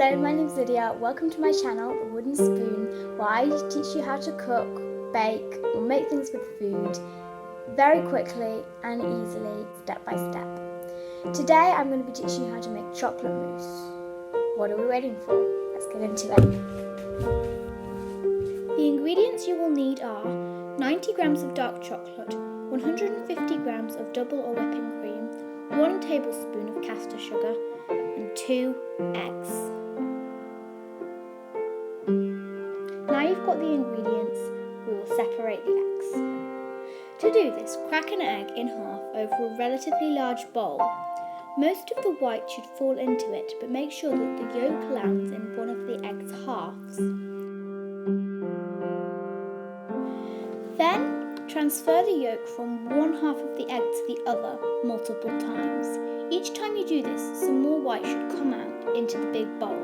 Hello, my name's Lydia. Welcome to my channel, The Wooden Spoon, where I teach you how to cook, bake, or make things with food very quickly and easily, step by step. Today I'm going to be teaching you how to make chocolate mousse. What are we waiting for? Let's get into it. The ingredients you will need are 90 grams of dark chocolate, 150 grams of double or whipping cream, 1 tablespoon of caster sugar, and 2 eggs. Now you've got the ingredients, we will separate the eggs. To do this, crack an egg in half over a relatively large bowl. Most of the white should fall into it, but make sure that the yolk lands in one of the egg's halves. Then, transfer the yolk from one half of the egg to the other multiple times. Each time you do this, some more white should come out into the big bowl.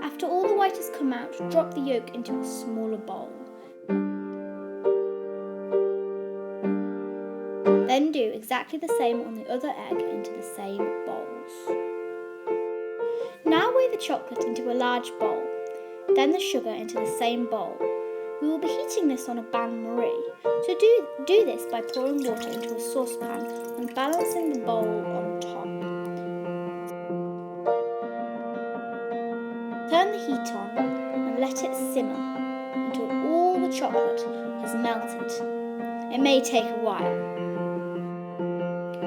After all the white has come out, drop the yolk into a smaller bowl. Then do exactly the same on the other egg into the same bowls. Now weigh the chocolate into a large bowl, then the sugar into the same bowl. We will be heating this on a bain-marie. So do this by pouring water into a saucepan and balancing the bowl on top. Turn the heat on and let it simmer until all the chocolate has melted. It may take a while.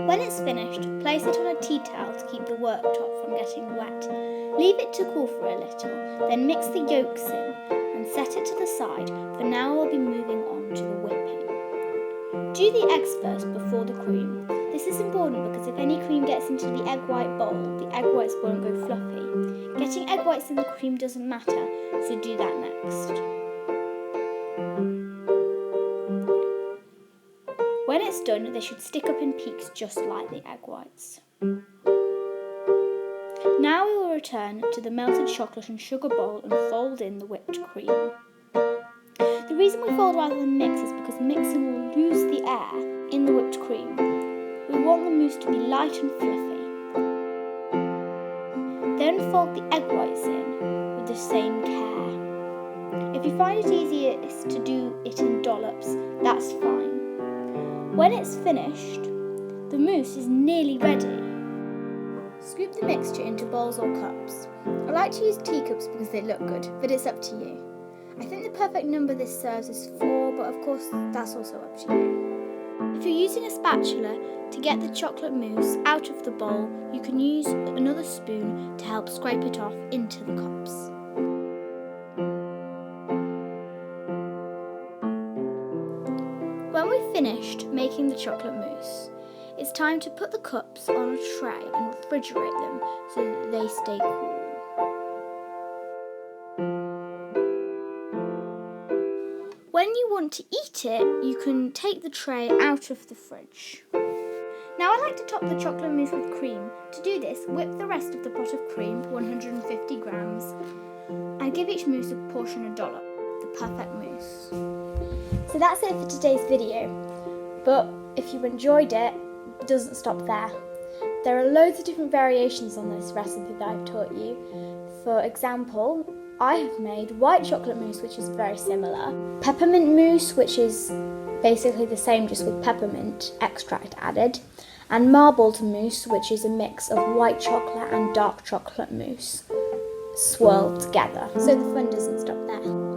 When it's finished, place it on a tea towel to keep the worktop from getting wet. Leave it to cool for a little, then mix the yolks in and set it to the side. For now we'll be moving on to the whipping. Do the eggs first before the cream. This is important because if any cream gets into the egg white bowl, the egg whites won't go fluffy. Getting egg whites in the cream doesn't matter, so do that next. When it's done, they should stick up in peaks just like the egg whites. Now we will return to the melted chocolate and sugar bowl and fold in the whipped cream. The reason we fold rather than mix is because mixing will lose the air in the whipped cream. We want the mousse to be light and fluffy. Then fold the egg whites in with the same care. If you find it easiest to do it in dollops, that's fine. When it's finished, the mousse is nearly ready. Scoop the mixture into bowls or cups. I like to use teacups because they look good, but it's up to you. I think the perfect number this serves is 4, but of course that's also up to you. If you're using a spatula to get the chocolate mousse out of the bowl, you can use another spoon to help scrape it off into the cups. When we've finished making the chocolate mousse, it's time to put the cups on a tray and refrigerate them so that they stay cool. When you want to eat it, you can take the tray out of the fridge. Now I like to top the chocolate mousse with cream. To do this, whip the rest of the pot of cream, 150 grams, and give each mousse a portion of dollop, the perfect mousse. So that's it for today's video, but if you enjoyed it, it doesn't stop there. There are loads of different variations on this recipe that I've taught you. For example, I have made white chocolate mousse, which is very similar, peppermint mousse, which is basically the same just with peppermint extract added, and marbled mousse, which is a mix of white chocolate and dark chocolate mousse swirled together. So the fun doesn't stop there.